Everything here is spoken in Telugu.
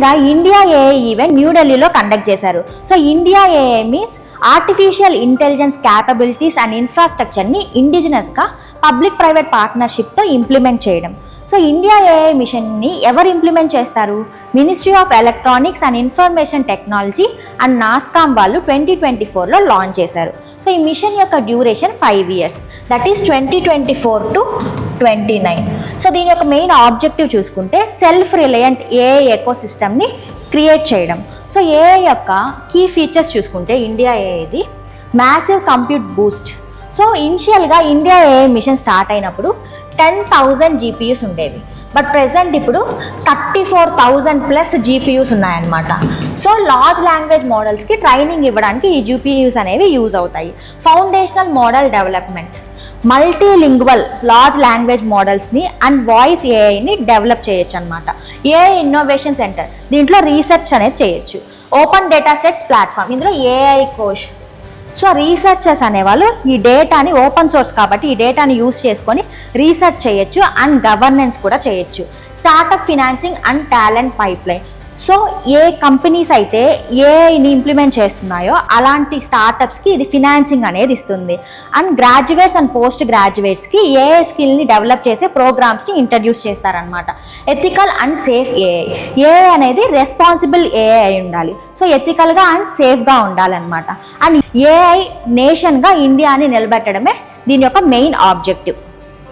రీసెంట్గా ఇండియా ఏఐ ఈవెంట్ న్యూఢిల్లీలో కండక్ట్ చేశారు. So India AI means artificial intelligence capabilities and ఇన్ఫ్రాస్ట్రక్చర్ని ఇండిజినస్గా పబ్లిక్ ప్రైవేట్ పార్ట్నర్షిప్తో ఇంప్లిమెంట్ చేయడం. సో ఇండియా ఏఐ మిషన్ని ఎవరు ఇంప్లిమెంట్ చేస్తారు? Ministry of electronics and information technology and NASSCOM వాళ్ళు 2024లో లాంచ్ చేశారు. సో ఈ మిషన్ యొక్క duration 5 years, that is 2024 to 29. So దీని యొక్క మెయిన్ ఆబ్జెక్టివ్ చూసుకుంటే సెల్ఫ్ రిలయంట్ ఏఐ ఎకోసిస్టమ్ని క్రియేట్ చేయడం. సో ఏఐ యొక్క కీ ఫీచర్స్ చూసుకుంటే ఇండియా ఏఐది మ్యాసివ్ కంప్యూట్ బూస్ట్. సో ఇనిషియల్గా ఇండియా ఏఐ మిషన్ స్టార్ట్ అయినప్పుడు 10,000 GPUs ఉండేవి. బట్ ప్రెజెంట్ ఇప్పుడు 34,000+ GPUs ఉన్నాయన్నమాట. సో లార్జ్ లాంగ్వేజ్ మోడల్స్కి ట్రైనింగ్ ఇవ్వడానికి ఈ GPUs అనేవి యూజ్ అవుతాయి. Foundational model development, multilingual large language మోడల్స్ని అండ్ వాయిస్ ఏఐని డెవలప్ చేయొచ్చు అనమాట. ఏఐ ఇన్నోవేషన్ సెంటర్, దీంట్లో రీసెర్చ్ అనేది చేయొచ్చు. ఓపెన్ డేటా సెట్స్ ప్లాట్ఫామ్, ఇందులో ఏఐ కోష్. సో రీసెర్చర్స్ అనేవాళ్ళు ఈ డేటాని ఓపెన్ సోర్స్ కాబట్టి ఈ డేటాని యూజ్ చేసుకొని రీసెర్చ్ చేయొచ్చు అండ్ గవర్నెన్స్ కూడా చేయొచ్చు. Startup financing and talent pipeline. So A companies అయితే ఏఐని ఇంప్లిమెంట్ చేస్తున్నాయో అలాంటి స్టార్టప్స్కి ఇది ఫినాన్సింగ్ అనేది ఇస్తుంది. అండ్ గ్రాడ్యుయేట్స్ అండ్ పోస్ట్ గ్రాడ్యుయేట్స్కి ఏఐ స్కిల్ని డెవలప్ చేసే ప్రోగ్రామ్స్ని ఇంట్రడ్యూస్ చేస్తారనమాట. Ethical and safe AI. AI అనేది రెస్పాన్సిబుల్ ఏఐ అయి ఉండాలి. సో ఎథికల్గా అండ్ సేఫ్గా ఉండాలన్నమాట. అండ్ ఏఐ నేషన్గా ఇండియాని నిలబెట్టడమే దీని యొక్క మెయిన్ ఆబ్జెక్టివ్.